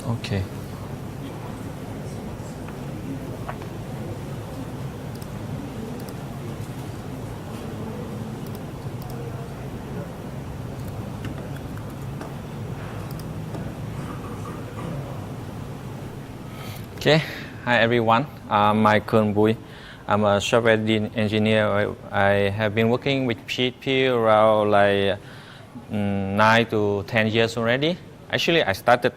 Okay. Okay, hi everyone. I'm Michael Bui. I'm a software engineer. I have been working with PHP around like 9 to 10 years already. Actually, I started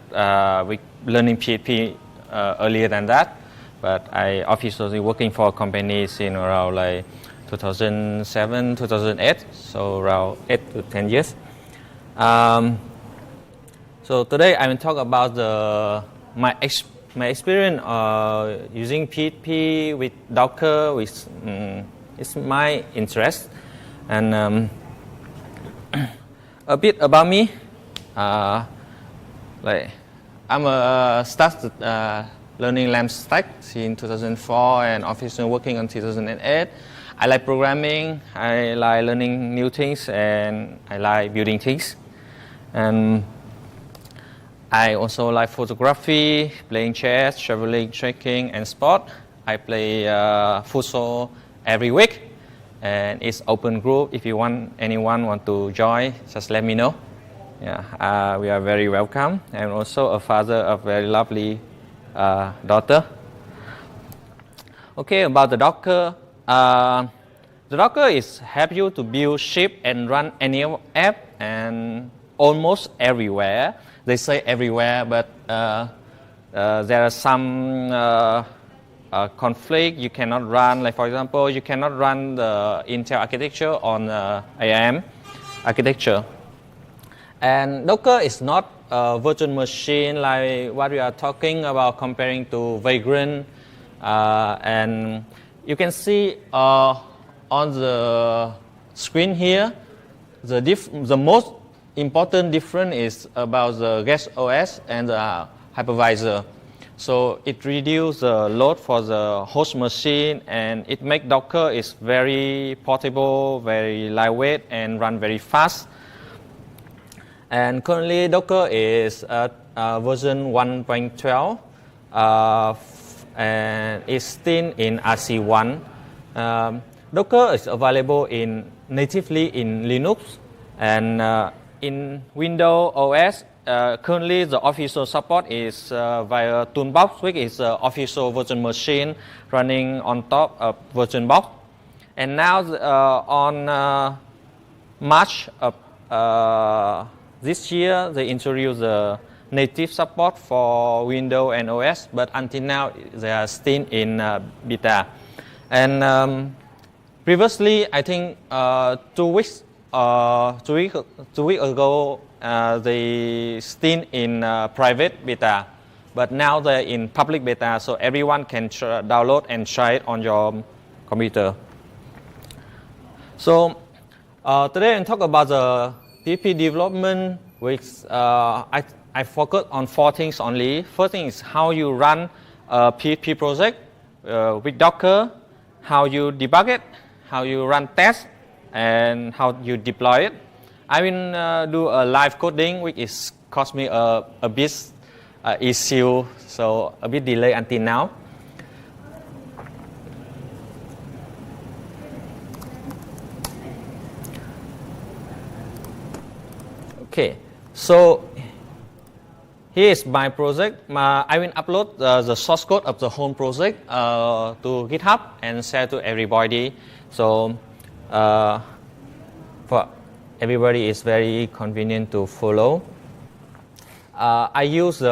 with learning PHP earlier than that, but I officially working for companies in around like 2007, 2008, so around 8 to 10 years. So today I will talk about my experience using PHP with Docker, which is my interest, and a bit about me. Like I'm started learning LAMP stack in 2004 and officially working on 2008. I like programming. I like learning new things, and I like building things. And I also like photography, playing chess, traveling, trekking, and sport. I play futsal every week, and it's open group. If anyone want to join, just let me know. Yeah, we are very welcome. I'm also a father of a very lovely daughter. Okay, about the Docker. The Docker is help you to build, ship, and run any app and almost everywhere. They say everywhere, but there are some conflict you cannot run. Like for example, you cannot run the Intel architecture on ARM architecture. And Docker is not a virtual machine like what we are talking about comparing to Vagrant. And you can see on the screen here, the most important difference is about the guest OS and the hypervisor. So it reduces the load for the host machine, and it makes Docker is very portable, very lightweight, and run very fast. And currently Docker is at version 1.12 and is still in RC1. Docker is available natively in Linux, and in Windows OS, currently the official support is via Toolbox, which is the official virtual machine running on top of VirtualBox. And now on March of this year, they introduced the native support for Windows and OS, but until now they are still in beta. And previously, I think 2 weeks ago, they still in private beta, but now they're in public beta, so everyone can download and try it on your computer. So today I'll talk about the PHP development, which I focus on 4 things only. First thing is how you run a PHP project with Docker, how you debug it, how you run tests, and how you deploy it. I will do a live coding, which is cost me a bit issue, so a bit delay until now. Okay, so here is my project. I will upload the source code of the whole project to GitHub and share to everybody. So for everybody, it's very convenient to follow. I use the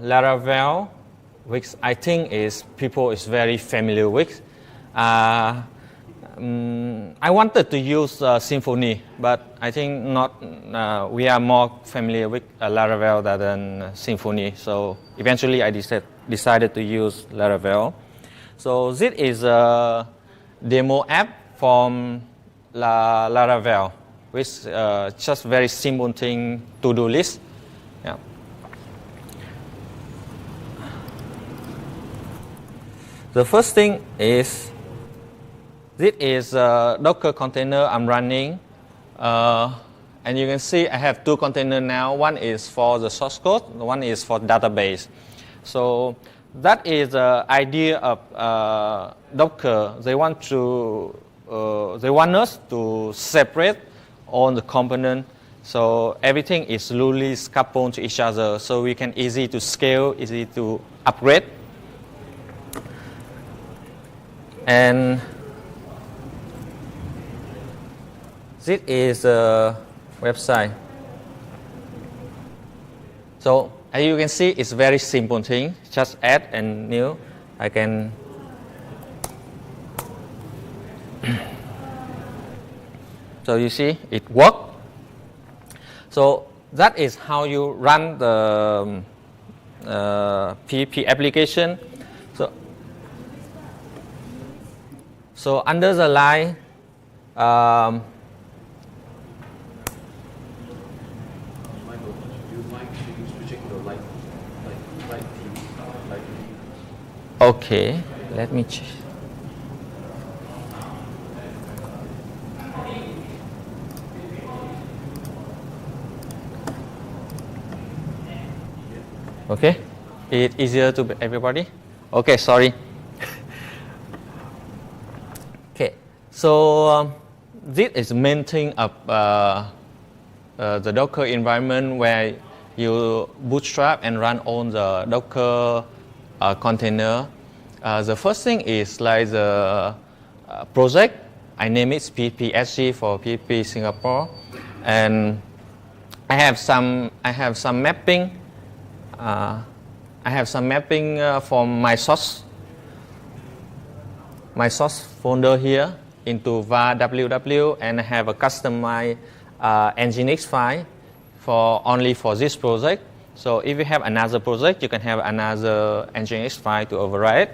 Laravel, which I think people is very familiar with. I wanted to use Symfony, but I think not. We are more familiar with Laravel than Symfony. So eventually, I decided to use Laravel. So this is a demo app from Laravel, which just very simple thing to-do list. Yeah. The first thing is this is a Docker container I'm running, And you can see I have two containers now. One is for the source code, one is for database. So that is the idea of Docker. They want us to separate all the components, so everything is loosely coupled to each other, so we can easy to scale, easy to upgrade. And this is a website. So as you can see, it's very simple thing. Just add and new. I can so you see it works. So that is how you run the PHP application. So under the line, okay, let me check. Okay, it's easier to everybody. Okay, sorry. Okay, so this is main thing of the Docker environment where you bootstrap and run on the Docker container. The first thing is like the project. I name it PHP for PHP Singapore, and I have some mapping. I have some mapping from my source folder here into var www, and I have a customized Nginx file only for this project. So if you have another project, you can have another Nginx file to override.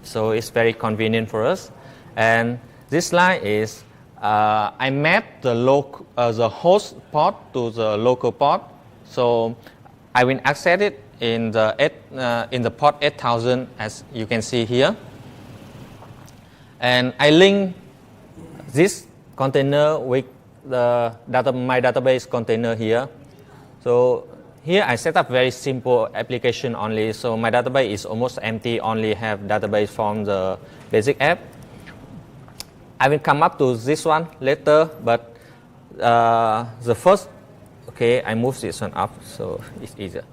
So it's very convenient for us. And this line is I map the host port to the local port. So I will access it in the port 8000, as you can see here. And I link this container with my database container here. So here I set up very simple application only. So my database is almost empty, only have database from the basic app. I will come up to this one later, but the first, okay, I move this one up so it's easier.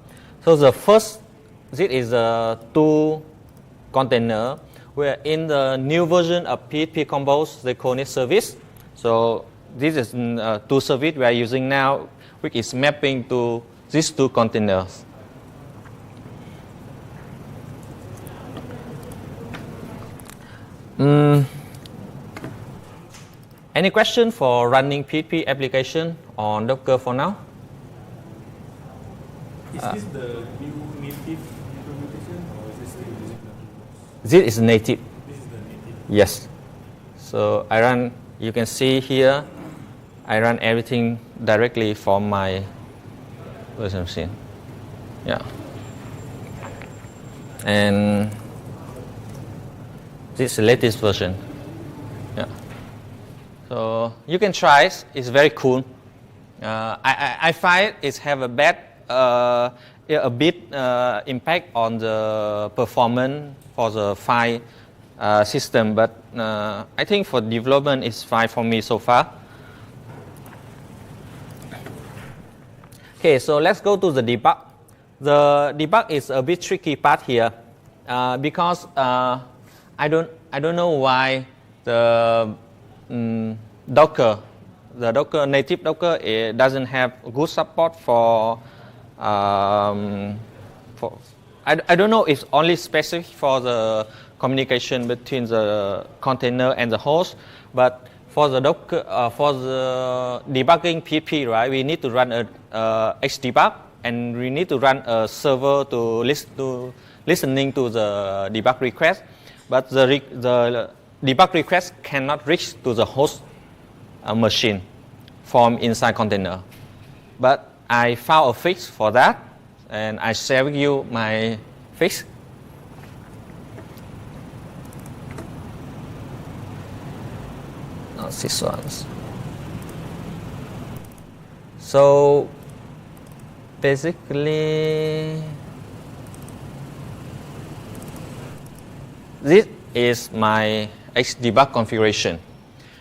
So the first, this is a two container, where in the new version of PHP Compose, they call it service. So this is two service we are using now, which is mapping to these two containers. Any question for running PHP application on Docker for now? Is this the new native implementation, or is this still using the Compose? This is native. This is the native. Yes. So I run, you can see here, I run everything directly from my virtual machine. Yeah. And this is the latest version. Yeah. So you can try it. It's very cool. I find it have a bit impact on the performance for the file system, but I think for development it's fine for me so far. Okay, so let's go to the debug. The debug is a bit tricky part here because I don't know why the native Docker, it doesn't have good support for I don't know, it's only specific for the communication between the container and the host, but for the Docker, for the debugging PHP, right, we need to run a Xdebug, and we need to run a server to listening to the debug request, but the debug request cannot reach to the host machine from inside container. But I found a fix for that, and I share with you my fix. Not this ones. So basically, this is my Xdebug configuration.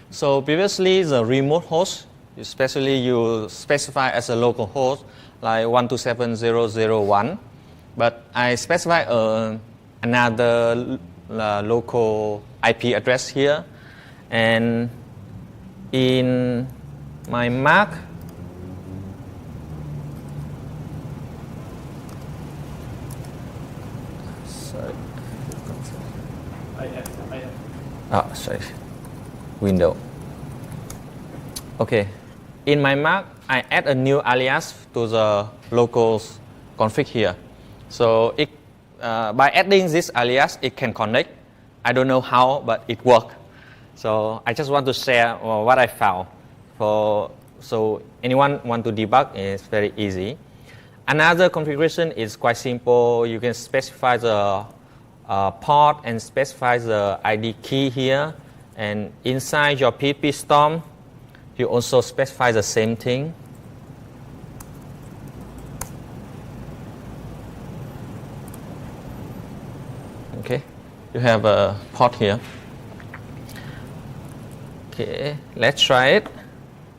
So previously the remote host, especially you specify as a local host like 127.0.0.1, but I specify another local IP address here, and in my Mac window. Okay, in my Mac, I add a new alias to the local config here. So by adding this alias, it can connect. I don't know how, but it works. So I just want to share what I found. So anyone want to debug, it's very easy. Another configuration is quite simple. You can specify the port and specify the ID key here. And inside your PHP Storm, you also specify the same thing. Okay, you have a port here. Okay, let's try it.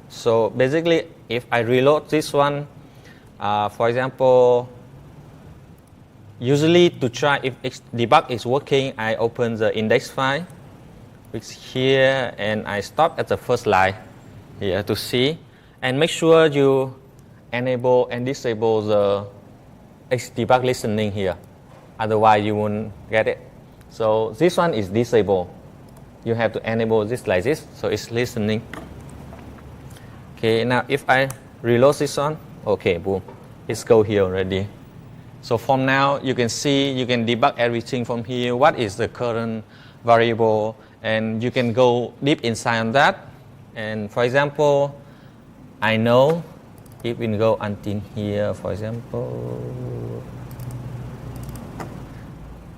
So basically, if I reload this one, for example, usually to try if debug is working, I open the index file, which is here, and I stop at the first line here to see, and make sure you enable and disable the Xdebug listening here. Otherwise, you won't get it. So this one is disabled. You have to enable this like this, so it's listening. Okay, now if I reload this one, okay, boom, it's go here already. So from now, you can see, you can debug everything from here. What is the current variable? And you can go deep inside on that. And for example, I know if we go until here, for example,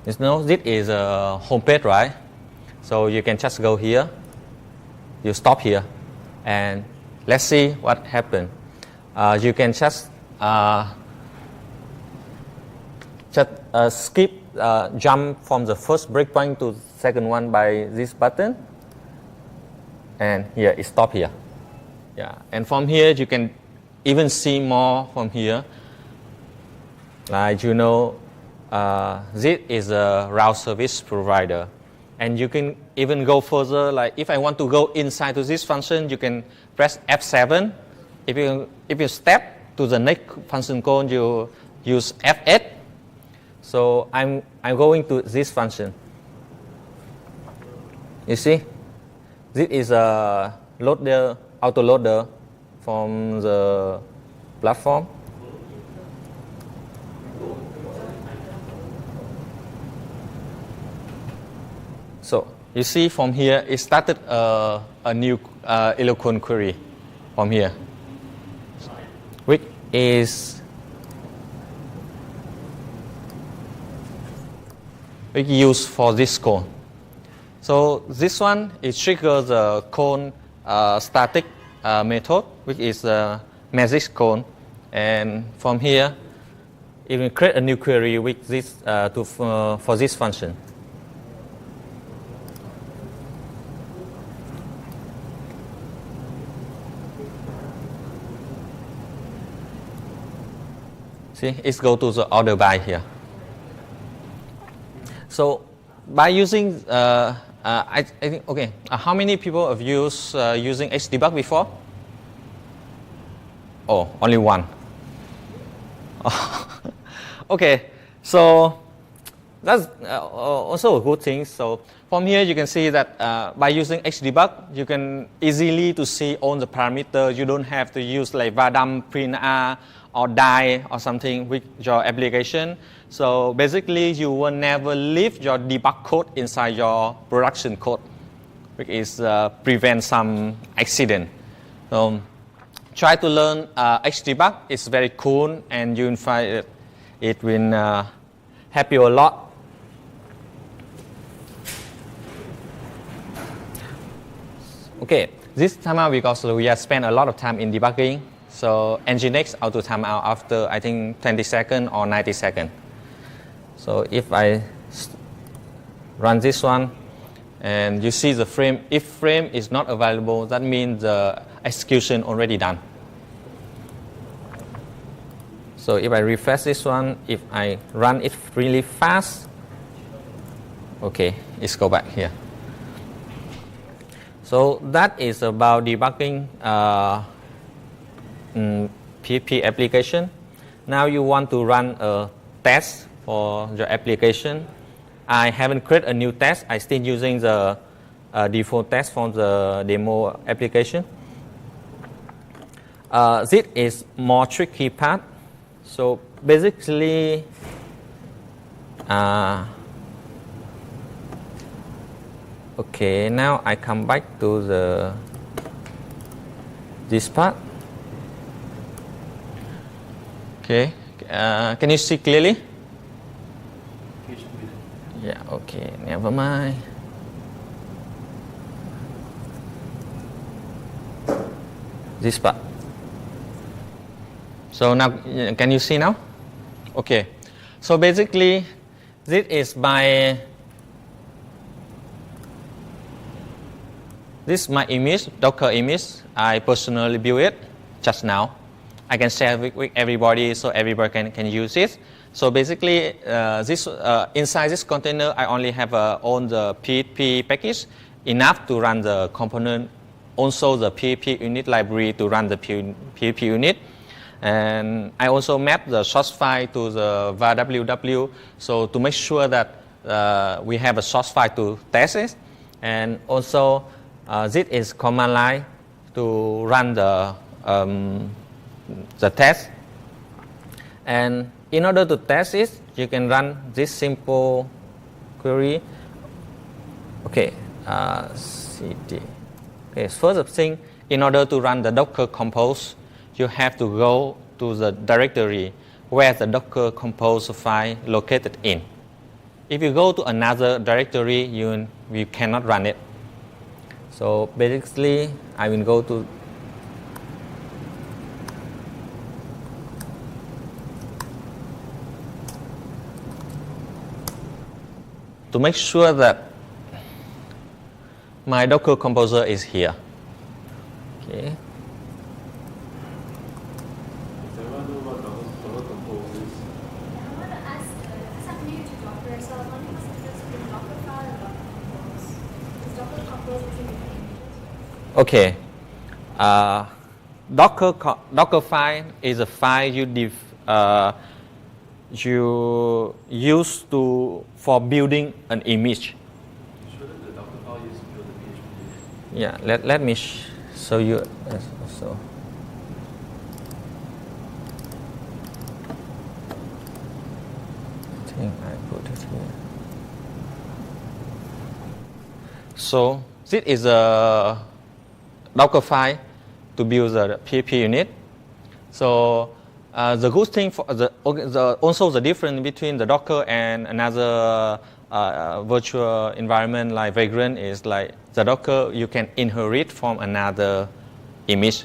you know, this is a home page, right? So you can just go here, you stop here, and let's see what happened. You can just skip, jump from the first breakpoint to the second one by this button, and here it stop here. Yeah, and from here you can even see more from here. Like you know, this is a route service provider. And you can even go further, like if I want to go inside to this function, you can press F7. If you step to the next function call, you use F8. So I'm going to this function. You see, this is a loader, auto loader from the platform. So you see from here, it started a new eloquent query from here, which is used for this code. So this one, it triggers the code static method, which is a message code. And from here, it will create a new query with this for this function. See, it's go to the order by here. So by using, I think, okay, how many people have used using Xdebug before? Oh, only one. Okay, so that's also a good thing. So from here you can see that by using Xdebug, you can easily to see all the parameters. You don't have to use like vadam, print r, or die or something with your application. So basically, you will never leave your debug code inside your production code, which is prevent some accident. So try to learn Xdebug. It's very cool, and you'll find it will help you a lot. Okay, this time out because we have spent a lot of time in debugging. So Nginx auto timeout after I think 20 seconds or 90 seconds. So if I run this one, and you see the frame, if frame is not available, that means the execution already done. So if I refresh this one, if I run it really fast, okay, let's go back here. So that is about debugging PHP application. Now you want to run a test for your application. I haven't created a new test. I'm still using the default test from the demo application. This is more tricky part. So basically, okay, now I come back to this part. Okay, can you see clearly? Yeah, okay, never mind. This part. So now, can you see now? Okay, so basically, this is my image, Docker image. I personally built it just now. I can share with everybody so everybody can use it. So basically, inside this container, I only have on the PHP package enough to run the component, also the PHP unit library to run the PHP unit. And I also map the source file to the var www, so to make sure that we have a source file to test it. And also, this is command line to run the test. And in order to test it, you can run this simple query. Okay, cd. Okay, first thing, in order to run the Docker Compose, you have to go to the directory where the Docker Compose file located in. If you go to another directory, you cannot run it. So basically, I will go to make sure that my Docker Composer is here. Okay. Okay, Docker file is a file you use for building an image. Sure that the Docker file is built in PHP. Yeah, let me show you also. I think I put it here. So this is a Docker file to build the PHP unit. So the good thing for also the difference between the Docker and another virtual environment like Vagrant is like the Docker you can inherit from another image.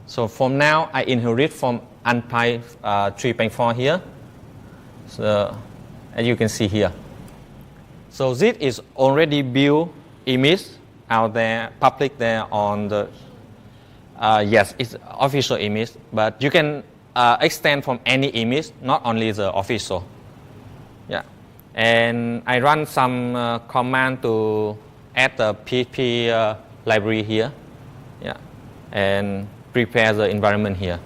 So from now I inherit from Unpy 3.4 here. So as you can see here. So this is already built image out there, public there on the, yes, it's official image, but you can extend from any image, not only the official. Yeah, and I run some command to add the PHP library here. Yeah, and prepare the environment here.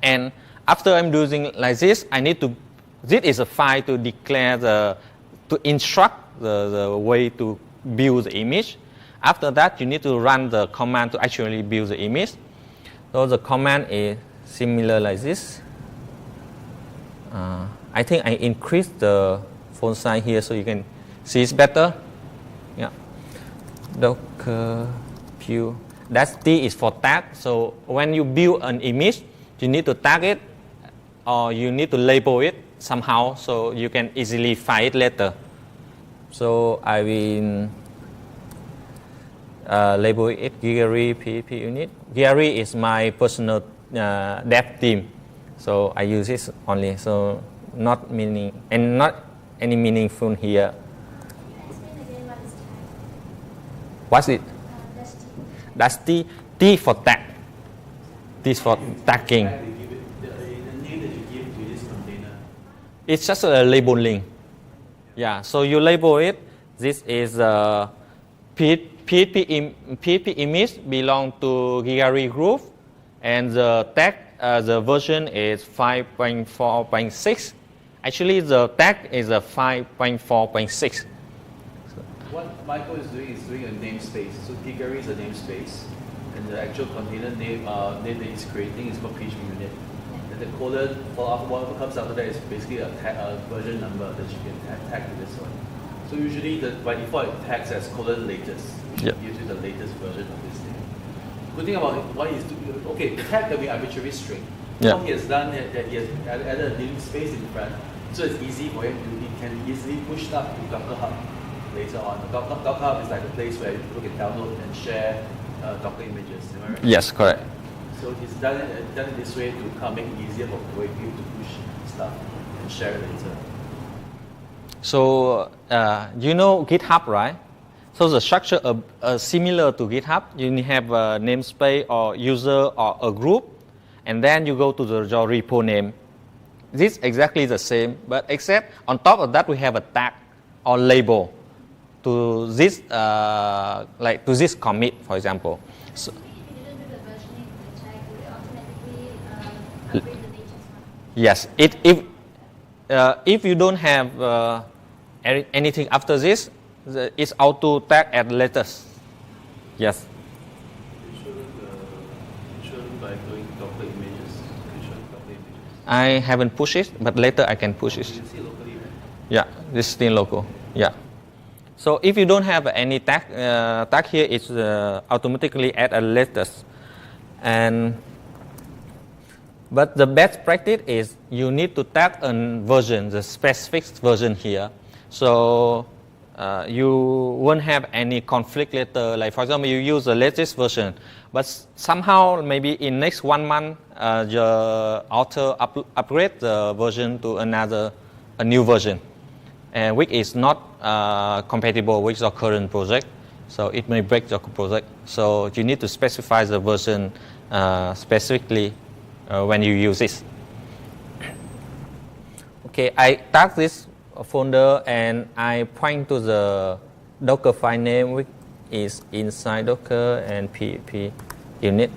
And after I'm doing like this, this is a file to declare to instruct the way to build the image. After that, you need to run the command to actually build the image. So the command is similar like this. I think I increased the font size here so you can see it better. Yeah. Docker build. That T is for tag. So when you build an image, you need to tag it or you need to label it somehow so you can easily find it later. So I will label it Gary PHP unit. Gary is my personal dev team. So I use this only. So not any meaningful here. What's it? That's T. T for tag. T for tagging. The name that you give to this container. It's just a labeling. Yeah. So you label it. This is a PHP image belong to Gigari group, and the tag the version is 5.4.6. Actually, the tag is a 5.4.6. What Michael is doing a namespace. So Gigari is a namespace, and the actual container name that he's creating is called PHP unit. And the colon for whatever comes after that is basically a version number that you can tag to this one. So usually by default it tags as colon latest, which gives you the latest version of this thing. Good thing about what he's doing, okay, the tag can be arbitrary string. What he has done is that he has added a namespace in front, so it's easy for him to, he can easily push up to Docker Hub later on. Docker Hub is like a place where people can download and share Docker images, am I right? Yes, correct. So he's done it this way to make it easier for people to push stuff and share it later. So you know GitHub, right? So the structure similar to GitHub. You have a namespace or user or a group, and then you go to your repo name. This is exactly the same, but except on top of that we have a tag or label to this to this commit, for example. So, yes, if you don't have anything after this, it's auto tag at latest. Yes. By doing Docker images. I haven't pushed it, but later I can push it. You can see locally, right? Yeah, this is still local. Yeah. So if you don't have any tag here, it's automatically add a latest. But the best practice is you need to tag a version, the specific version here. So you won't have any conflict later. Like for example, you use the latest version, but somehow maybe in next 1 month, your author upgrade the version to a new version, and which is not compatible with your current project. So it may break your project. So you need to specify the version specifically when you use this. Okay, I tag this folder and I point to the Docker file name which is inside Docker and PHP unit.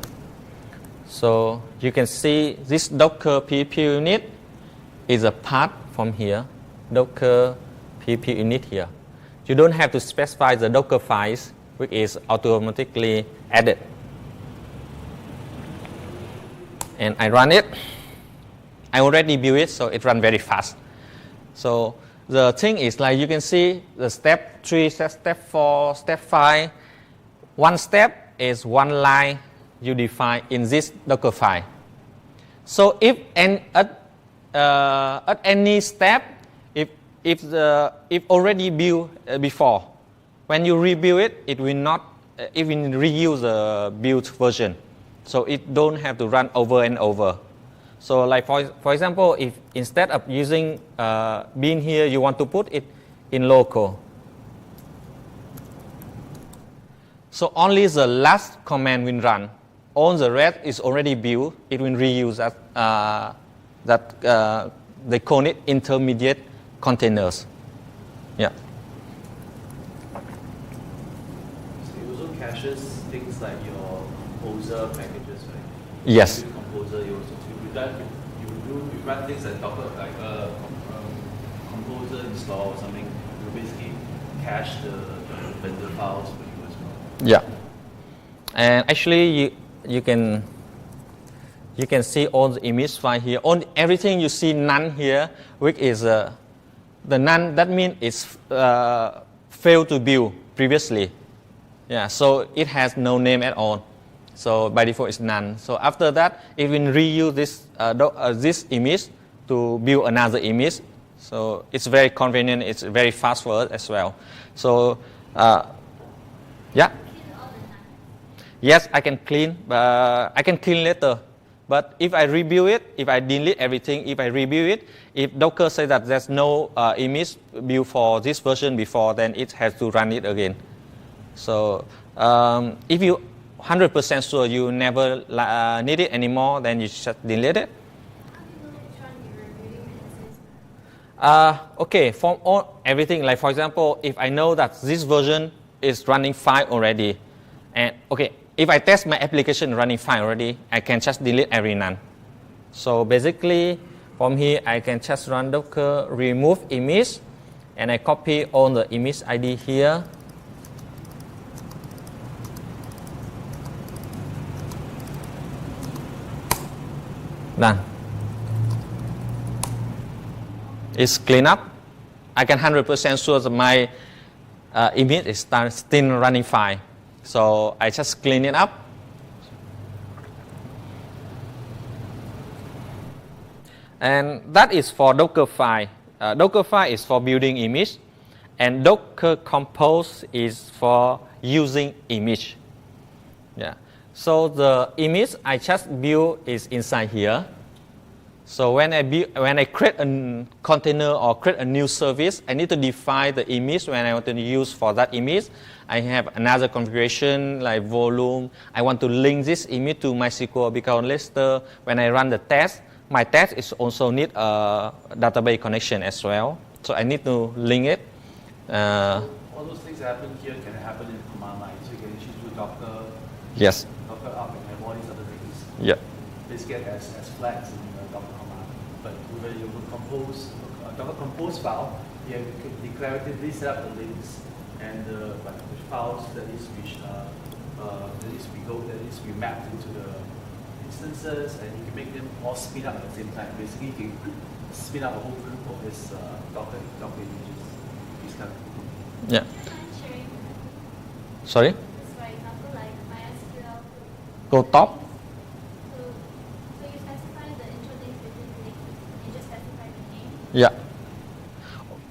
So you can see this Docker PHP unit is a part from here, Docker PHP unit here. You don't have to specify the Docker files which is automatically added. And I run it. I already built it, so it runs very fast. So the thing is, like you can see the step 3, step 4, step 5. One step is one line you define in this Docker file. So if at any step, if already built before, when you rebuild it, it will not even reuse the built version. So it don't have to run over and over. So like for example, if instead of using bin here, you want to put it in local. So only the last command will run. All the rest is already built. It will reuse they call it intermediate containers. Yeah. So it also caches things like your composer packages, right? Yes. You composer, you run things like Docker, like composer install or something. You basically cache the vendor files for you as well. Yeah. And actually, you can see all the image file here. Everything you see none here, which is the none. That means it's failed to build previously. Yeah. So it has no name at all. So by default it's none. So after that, it will reuse this image to build another image. So it's very convenient. It's very fast for us as well. So yeah. Yes, I can clean, but I can clean later. But if I rebuild it, if I delete everything, if I rebuild it, if Docker says that there's no image built for this version before, then it has to run it again. So if you 100% sure you never need it anymore, then you just delete it. Okay, for everything, like for example, if I know that this version is running fine already, and okay, if I test my application running fine already, I can just delete every none. So basically, from here, I can just run docker remove image, and I copy all the image ID here. Done. It's clean up. I can 100% sure that my image is still running fine. So I just clean it up. And that is for Dockerfile. Dockerfile is for building image, and Docker Compose is for using image. Yeah. So the image I just built is inside here. So when I create a container or create a new service, I need to define the image when I want to use for that image. I have another configuration like volume. I want to link this image to MySQL because later when I run the test, my test is also need a database connection as well. So I need to link it. All those things that happen here can happen in command line. So you can actually do Docker. Yes. Docker up and have all these other things. Yeah. This get as flags in the Docker command. But with your Docker Compose file, you have to declaratively set up the links and the files that is we mapped into the instances, and you can make them all spin up at the same time. Basically, you can spin up a whole group of this Docker images. These kind of Yeah. Sorry? For example, like MySQL. Go top. So you specify the interlinks between the links, you just specify the name. Yeah.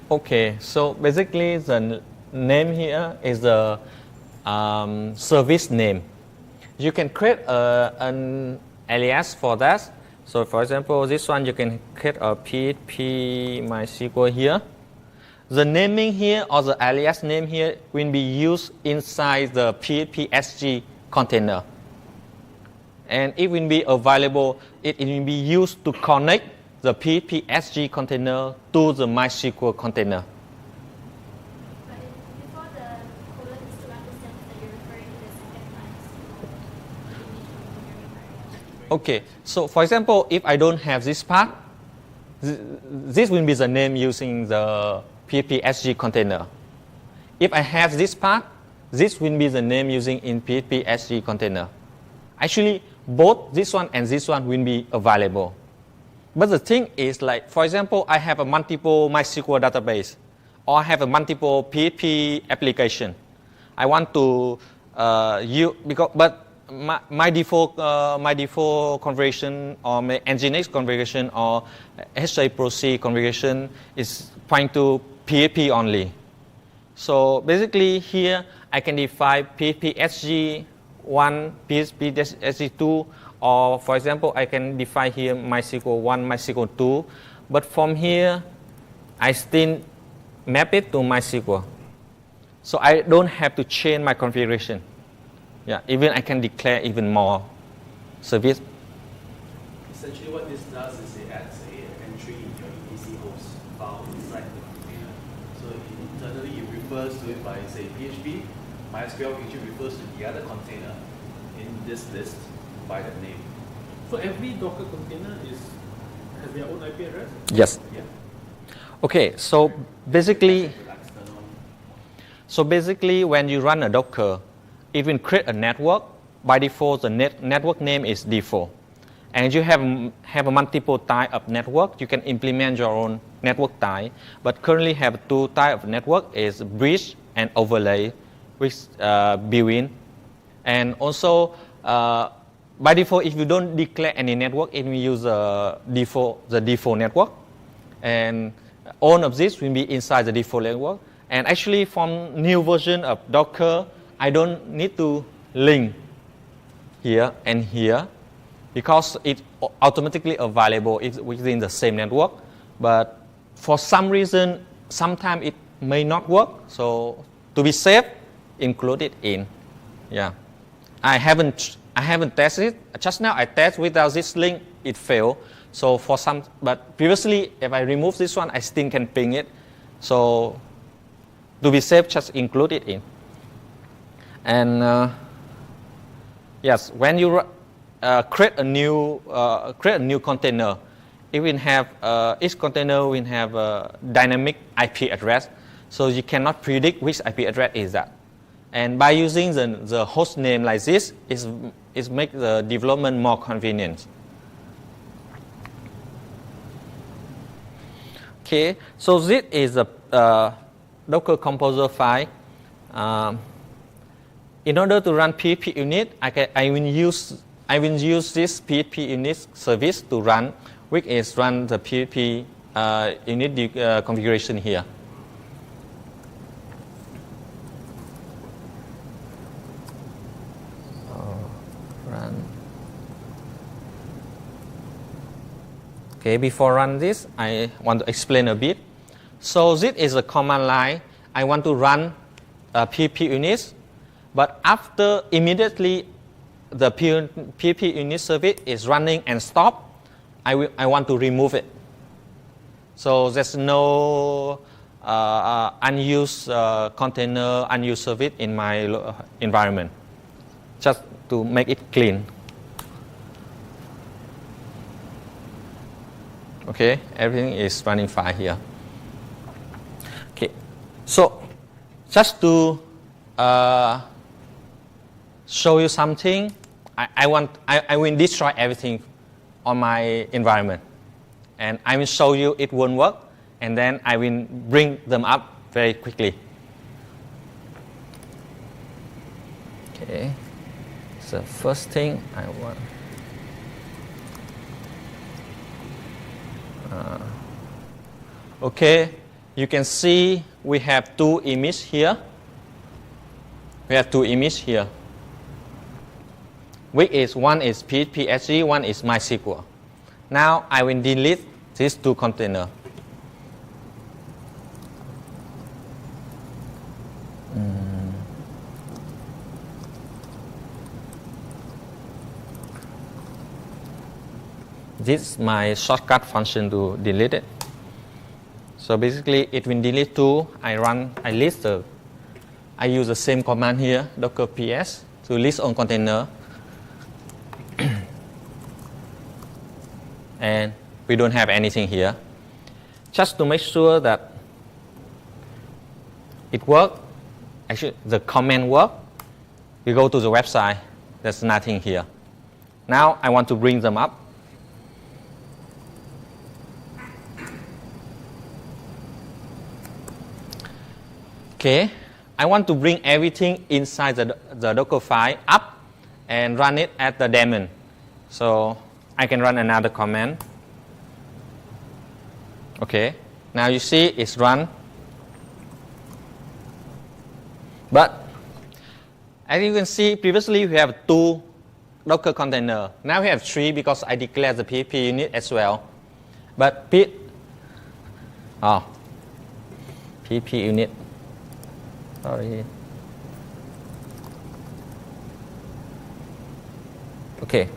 Okay, so basically the name here is the service name. You can create an alias for that. So for example, this one you can create a PHP MySQL here. The naming here or the alias name here will be used inside the PHP SG container. And it will be available, it will be used to connect the PHP SG container to the MySQL container. But before the colon is to understand that you're referring to the second line. You need to remove your Okay, so for example, if I don't have this part, this will be the name using the PHP SG container. If I have this part, this will be the name using in PHP SG container. Actually, both this one and this one will be available. But the thing is, like, for example, I have a multiple MySQL database, or I have a multiple PHP application. I want to but my default configuration or my Nginx configuration or HAProC configuration is pointing to PHP only. So basically here I can define PHP SG1, PHP SG2, or for example I can define here MySQL 1, MySQL 2. But from here I still map it to MySQL. So I don't have to change my configuration. Yeah, even I can declare even more service. Essentially what this does is it adds an entry in your EC host file inside the container. So internally it refers to it by, say, PHP. MySQL actually refers to the other container in this list by that name. So every Docker container has their own IP address? Yes. Yeah. Okay, so basically when you run a Docker, it will create a network. By default, the network name is default. And you have a multiple type of network. You can implement your own network type. But currently have two type of network is bridge and overlay, which built in. And also, by default, if you don't declare any network, it will use the default network. And all of this will be inside the default network. And actually, from new version of Docker, I don't need to link here and here. because it automatically available within the same network. But for some reason, sometimes it may not work. So to be safe, include it in. Yeah, I haven't tested it. Just now I test without this link, it failed. So for some, but previously, if I remove this one, I still can ping it. So to be safe, just include it in. And yes, when you create a new container, it will have each container will have a dynamic IP address, so you cannot predict which IP address is that. And by using the host name like this, it makes the development more convenient. Okay, so this is a Docker Composer file. In order to run PHP unit, I will use this PHP unit service to run, which is run the PHP unit configuration here. Run. Okay, before run this, I want to explain a bit. So this is a command line. I want to run PHP units, but after immediately the PHP unit service is running and stop, I want to remove it. So there's no unused container, unused service in my environment, just to make it clean. Okay, everything is running fine here. Okay, so just to show you something, I will destroy everything on my environment, and I will show you it won't work, and then I will bring them up very quickly. Okay, so first thing I want. Okay, you can see we have two images here. Which is one is PHP, one is MySQL. Now I will delete these two containers. This is my shortcut function to delete it. So basically, it will delete two. I use the same command here, docker ps, to list on container. And we don't have anything here. Just to make sure that it works, actually the command works, we go to the website, there's nothing here. Now I want to bring them up. Okay, I want to bring everything inside the Docker file up and run it at the daemon. So I can run another command. Okay, now you see it's run. But as you can see, previously we have two Docker containers. Now we have three because I declared the PHP unit as well. But PHP unit. Sorry. Okay.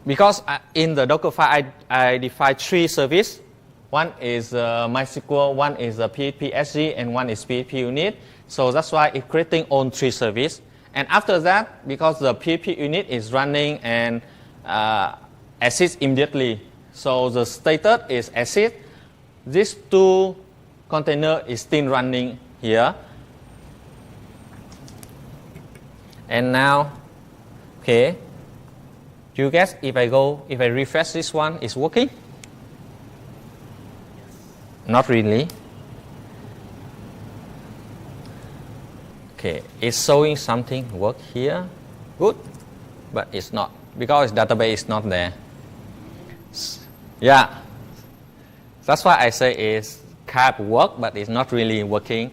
Because in the Docker file, I define three services. One is MySQL, one is PHP SG, and one is PHP unit. So that's why it's creating on three services. And after that, because the PHP unit is running and exits immediately, so the status is exit. These two container is still running here. And now, okay, you guess if I refresh this one, it's working? Not really. Okay, it's showing something work here, good, but it's not because database is not there. Yeah, that's why I say it's kind of work, but it's not really working.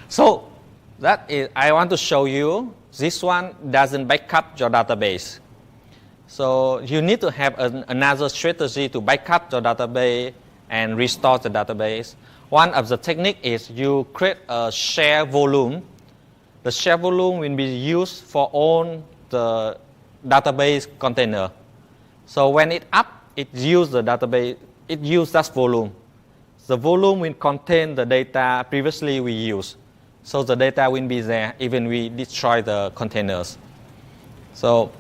So that is, I want to show you this one doesn't backup your database. So you need to have another strategy to backup your database and restore the database. One of the techniques is you create a share volume. The share volume will be used for all the database container. So when it up, it use the database, it use that volume. The volume will contain the data previously we used. So the data will be there even we destroy the containers. So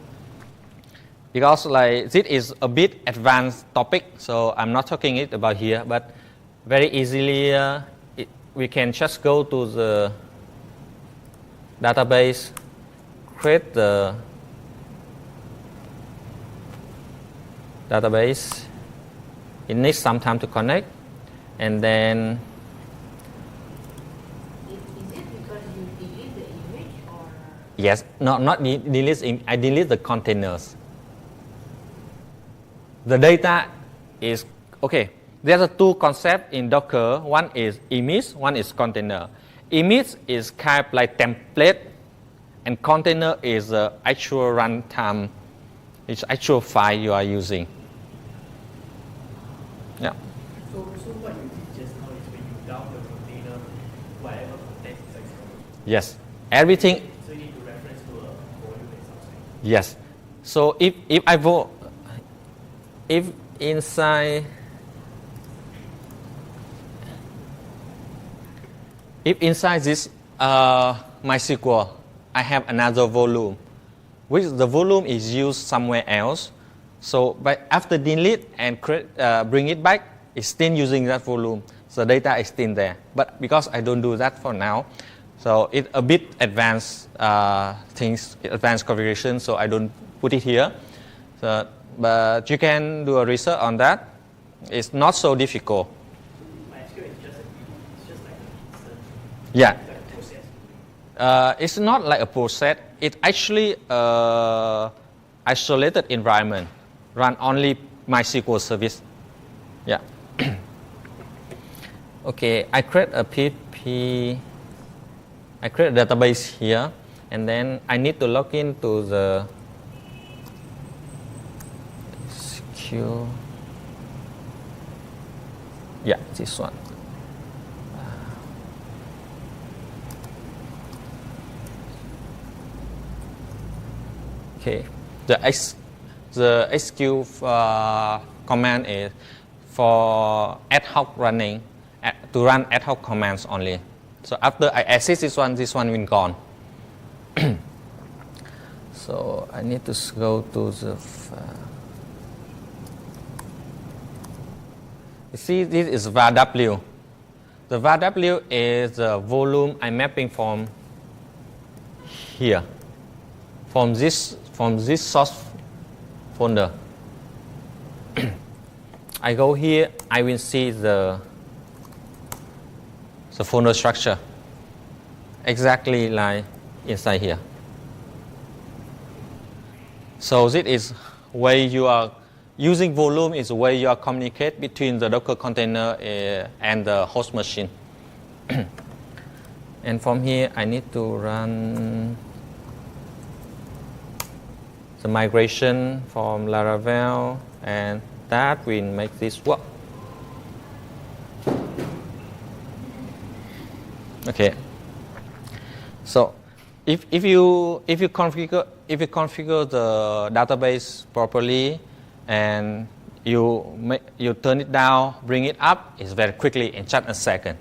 because like this is a bit advanced topic, so I'm not talking it about here, but very easily we can just go to the database, create the database. It needs some time to connect, and then Is it because you delete the image or? yes, not delete. I delete the containers. The data is okay. There are two concepts in Docker. One is image, one is container. Image is kind of like template, and container is the actual runtime, it's actual file you are using. Yeah. So what you did just now is when you down the container, whatever content inside storage. Yes. Everything. So you need to reference to a volume that's outside. Yes. So if inside this MySQL, I have another volume, which the volume is used somewhere else. So, but after delete and bring it back, it's still using that volume. So data is still there. But because I don't do that for now, so it's a bit advanced advanced configuration. So I don't put it here. So, but you can do a research on that. It's not so difficult. MySQL is just like Yeah. like a process. It's not like a process. It's actually isolated environment. Run only MySQL service. Yeah. Okay, I create a PHP. I create a database here, and then I need to log into the secure. Yeah, this one. Okay, the SQ command is for ad hoc running, to run ad hoc commands only. So after I access this one will gone. So I need to go to the you see, this is var w. The var w is the volume I'm mapping from here, from this source folder. I go here, I will see the folder structure exactly like inside here. So this is where you are using volume, is where you are communicate between the Docker container and the host machine. And from here I need to run the migration from Laravel, and that will make this work. Okay. So if you configure the database properly and you turn it down, bring it up, it's very quickly in just a second,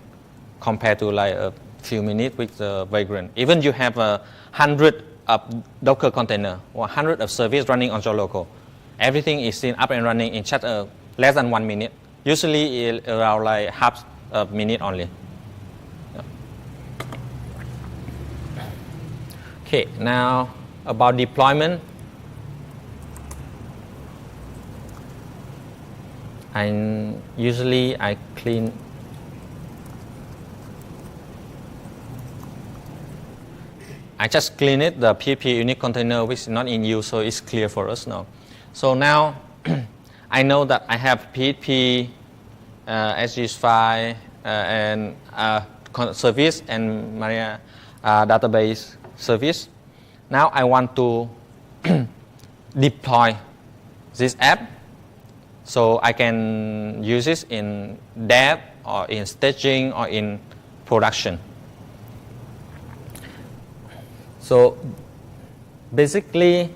compared to like a few minutes with the Vagrant. Even you have 100 of Docker container or 100 of service running on your local, everything is still up and running in just less than 1 minute. Usually around like half a minute only. Okay, now about deployment. Usually I clean. I just clean it, the PHP unique container which is not in use, so it's clear for us now. So now I know that I have PHP SG5 and service and Maria database service. Now I want to deploy this app, so I can use this in dev or in staging or in production. So basically,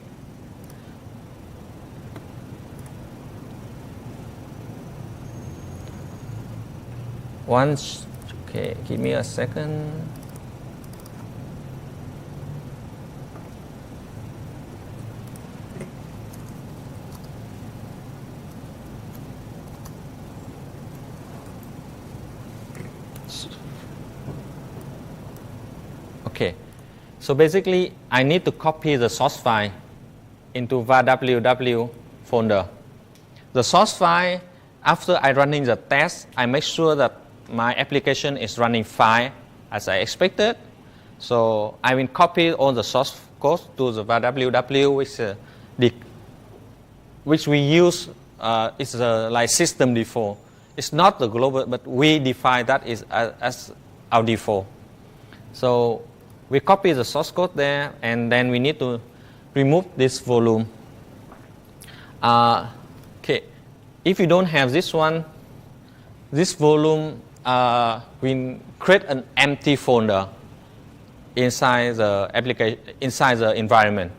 once, okay, give me a second. Okay, so basically I need to copy the source file into var.ww folder. The source file, after I running the test, I make sure that my application is running fine as I expected. So I will copy all the source code to the var.ww, which we use is like system default. It's not the global, but we define that as our default. So we copy the source code there, and then we need to remove this volume. Okay, if you don't have this one, this volume will create an empty folder inside the application, inside the environment.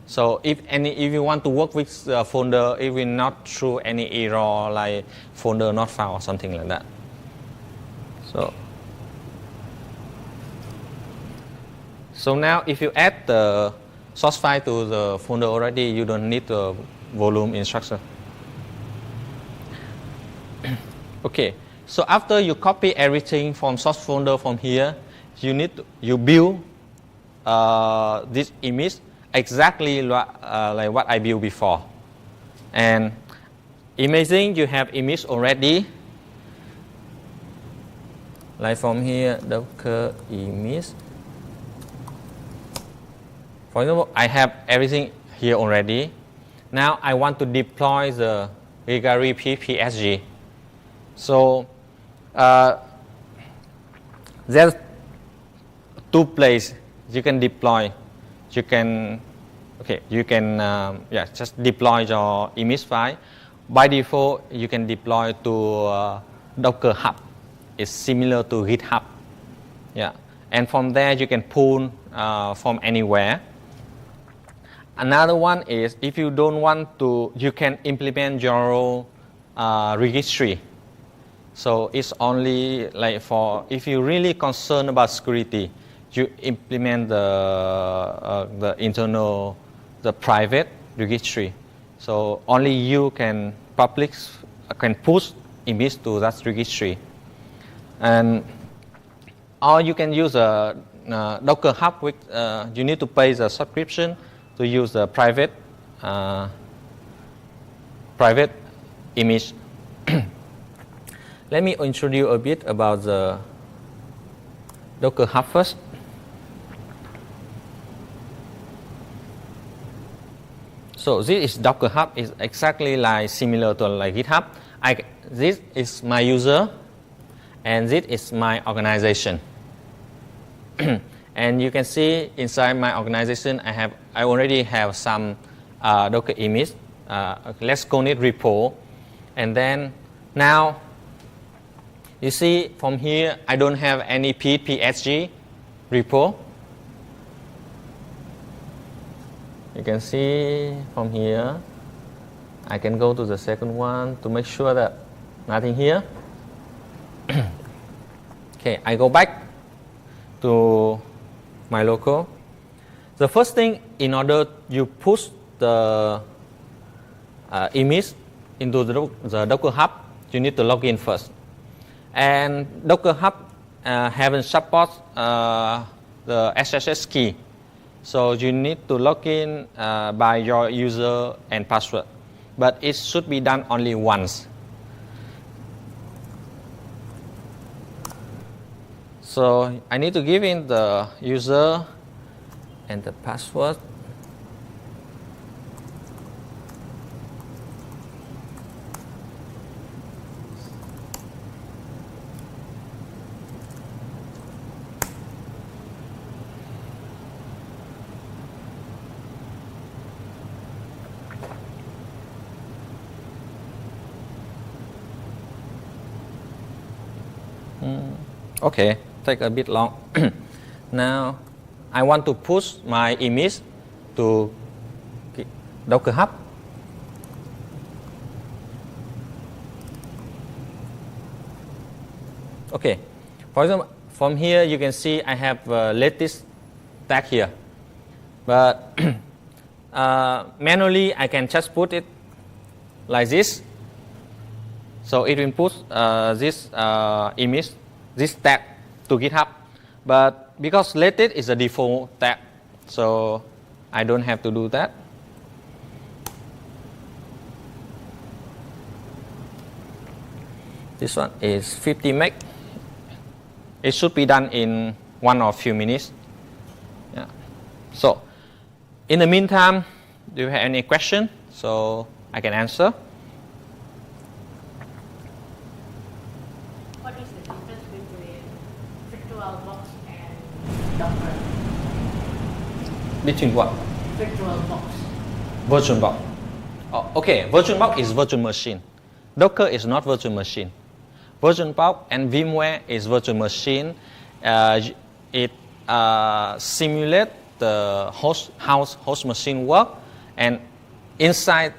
So if you want to work with the folder, it will not throw any error like folder not found or something like that. So now if you add the source file to the folder already, you don't need the volume instruction. Okay, so after you copy everything from source folder from here, you build this image exactly like what I built before. And imagine you have image already, like from here, Docker image. For example, I have everything here already. Now I want to deploy the Rigari PHP. So there's two places you can deploy. You can just deploy your image file. By default, you can deploy to Docker Hub. It's similar to GitHub. Yeah, and from there you can pull from anywhere. Another one is if you don't want to, you can implement your own registry. So it's only like for if you're really concerned about security, you implement the internal, the private registry. So only you can push image to that registry, and or you can use a Docker Hub. With you need to pay the subscription to use the private image. Let me introduce a bit about the Docker Hub first. So this is Docker Hub. Is exactly like similar to like GitHub. This is my user, and this is my organization. And you can see inside my organization, I already have some Docker image. Let's call it repo, and then now you see from here I don't have any PHP repo. You can see from here, I can go to the second one to make sure that nothing here. Okay, I go back to my local. The first thing, in order you push the image into the Docker Hub, you need to log in first. And Docker Hub haven't support the SSH key. So you need to log in by your user and password. But it should be done only once. So I need to give in the user and the password. Okay, take a bit long. Now, I want to push my image to Docker Hub. Okay, for example, from here you can see I have latest tag here, but manually I can just put it like this. So it will put this image, this tag to GitHub, but because latest is a default tag, so I don't have to do that. This one is 50 meg. It should be done in 1 or few minutes. Yeah. So, in the meantime, do you have any question? So I can answer. What is the difference between VirtualBox and Docker? Between what? VirtualBox. VirtualBox. Oh, okay, VirtualBox is virtual machine. Docker is not virtual machine. VirtualBox and VMware is virtual machine. It simulates the host machine work, and inside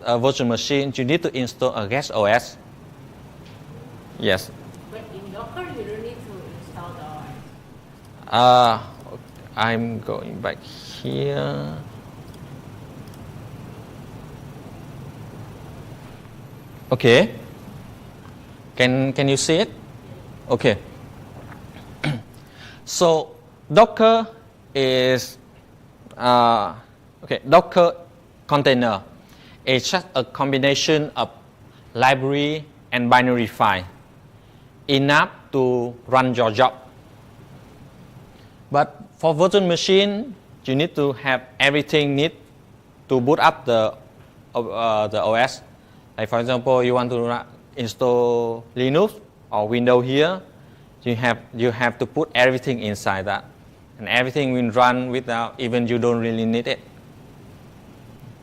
a virtual machine you need to install a guest OS. Yes. But in Docker, you don't need to install the OS. I'm going back here. Okay. Can you see it? Okay. So Docker is Docker container is just a combination of library and binary file enough to run your job. But for virtual machine, you need to have everything need to boot up the OS. Like for example, you want to install Linux or Windows here, you have to put everything inside that, and everything will run without even you don't really need it.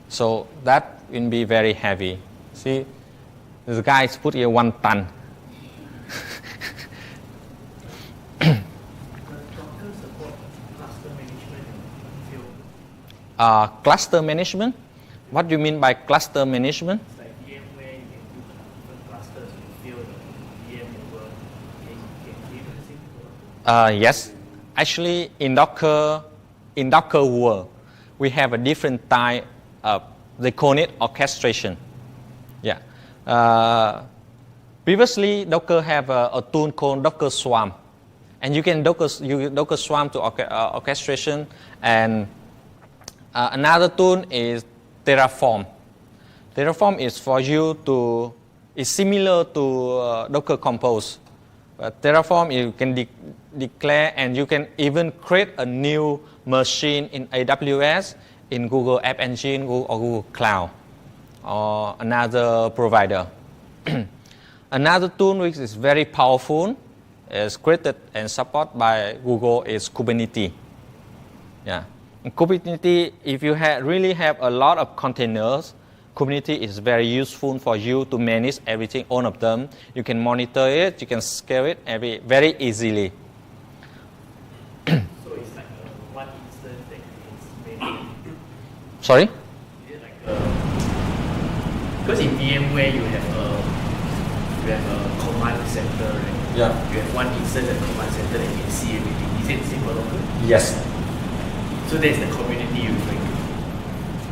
So that will be very heavy. See, the guys put here 1 ton. Does Docker support cluster management field? Cluster management? What do you mean by cluster management? It's like VMware, you can do different clusters, you fill the VM over. Can you do the same? Yes. Actually, in Docker world, we have a different type of, they call it orchestration. Yeah. Previously, Docker have a tool called Docker Swarm, and you can Docker Swarm to orchestration. And another tool is Terraform. Terraform is for you to, is similar to Docker Compose. But Terraform you can declare, and you can even create a new machine in AWS, in Google App Engine, or Google Cloud, or another provider. Another tool which is very powerful, is created and supported by Google, is Kubernetes. Yeah. In Kubernetes, if you really have a lot of containers, Kubernetes is very useful for you to manage everything, all of them. You can monitor it, you can scale it very easily. So it's like one instance that is maintained. Sorry? Is it like because in VMware you have a command center, right? Yeah. You have one instance at command center that you can see everything. Is it same for Docker? Yes. So that's the community you're referring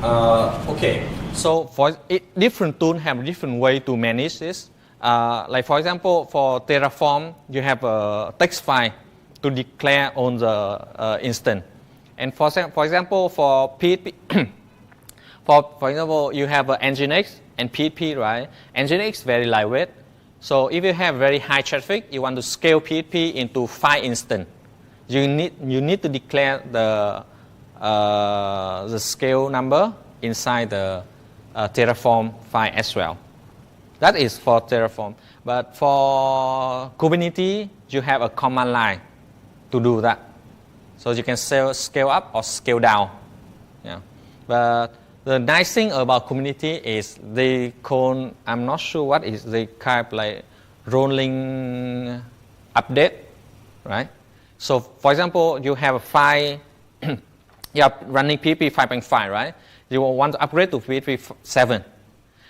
to. Okay. So for different tools have different way to manage this. Like for example, for Terraform, you have a text file to declare on the instance. And for example, for PHP, for example, you have Nginx and PHP, right? Nginx is very lightweight. So if you have very high traffic, you want to scale PHP into 5 instance. You need to declare the scale number inside the Terraform file as well. That is for Terraform. But for Kubernetes, you have a command line to do that. So you can scale up or scale down. Yeah. But the nice thing about Kubernetes is they call, I'm not sure what is, they kind of like rolling update, right? So for example, you have a file, you are running PHP 5.5, right? You want to upgrade to PHP 7.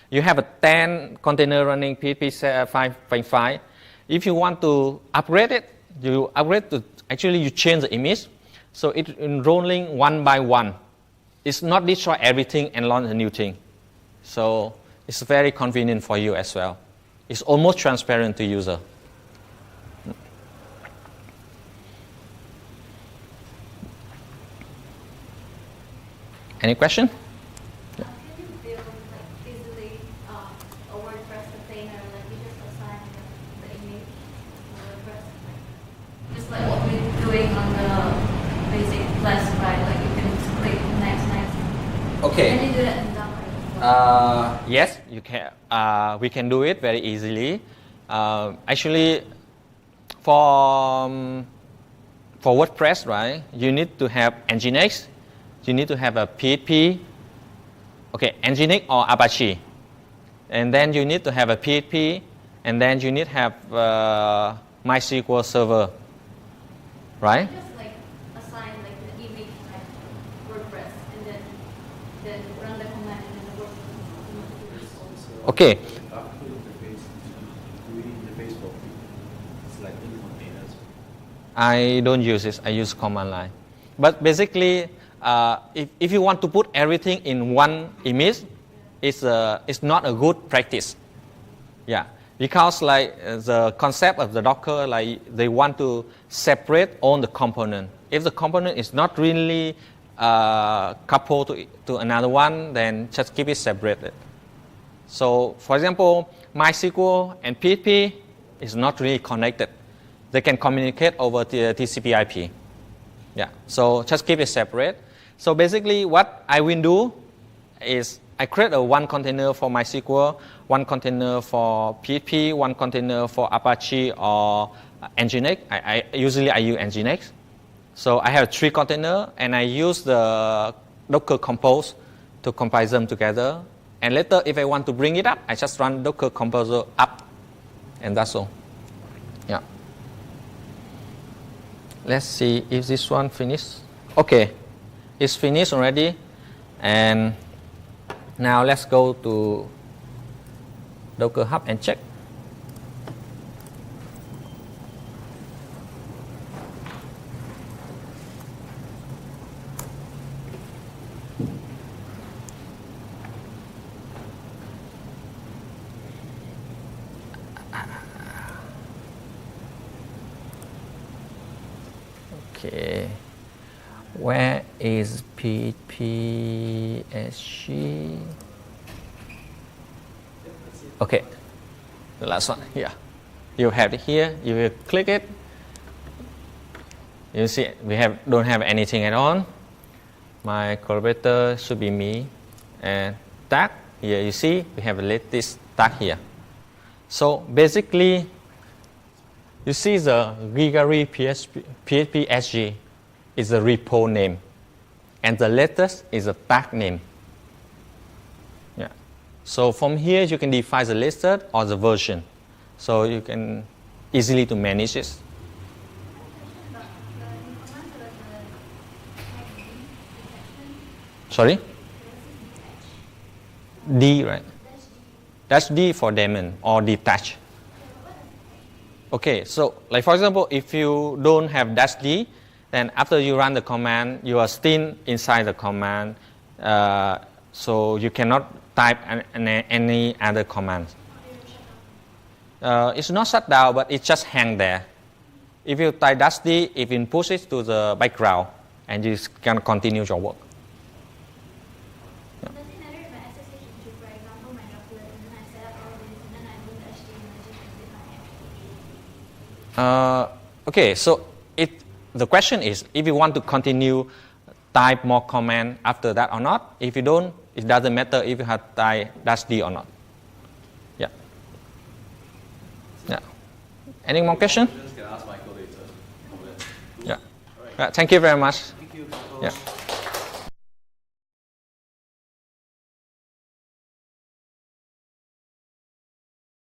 You have a 10 container running PHP 5.5. If you want to upgrade it, you upgrade to, actually you change the image. So it's enrolling one by one. It's not destroy everything and launch a new thing. So it's very convenient for you as well. It's almost transparent to user. Any question? Can you build like easily a WordPress container? Like you just assign the image to WordPress, just like what we're doing on the basic classified. Like you can just click next. Okay. Can you do that in Docker? Yes, you can. We can do it very easily. Actually, for WordPress, right? You need to have Nginx. You need to have a PHP, okay, Nginx or Apache. And then you need to have a PHP, and then you need to have MySQL server, right? Just like assign like the image like WordPress, and then run the command and then the WordPress. Okay. After interface, GUI interface for selecting containers. I don't use this. I use command line. But basically, if you want to put everything in one image, it's not a good practice. Yeah, because like the concept of the Docker, like they want to separate all the component. If the component is not really coupled to another one, then just keep it separated. So, for example, MySQL and PHP is not really connected. They can communicate over the TCP/IP. Yeah, so just keep it separate. So basically what I will do is I create a one container for MySQL, one container for PHP, one container for Apache or Nginx. I usually use Nginx. So I have 3 containers and I use the Docker Compose to compile them together. And later if I want to bring it up, I just run Docker Composer up, and that's all. Yeah. Let's see if this one finished. Okay. It's finished already, and now let's go to Docker Hub and check. Okay. Where is PHP SG? Okay, the last one here. You have it here. You will click it. You see we don't have anything at all. My collaborator should be me, and tag here. You see we have a latest tag here. So basically, you see the Gigari PHP SG. Is the repo name, and the latest is the tag name. Yeah. So from here you can define the latest or the version, so you can easily to manage it. Sorry? D, right? That's D for daemon or detach. Okay, so like for example, if you don't have dash D, then after you run the command, you are still inside the command, so you cannot type any other command. It's not shut down, but it just hang there. If you type -d, it will push it to the background, and you can continue your work. Does it matter if I access it to, for example, my Docker, and then I set up all this, and then I do the HTML and I just define it? Okay, so the question is, if you want to continue type more command after that or not. If you don't, it doesn't matter if you have type -d or not. Yeah. Yeah. Any more question? Just can ask Michael later. Yeah. Thank you very much. Thank you. Yeah.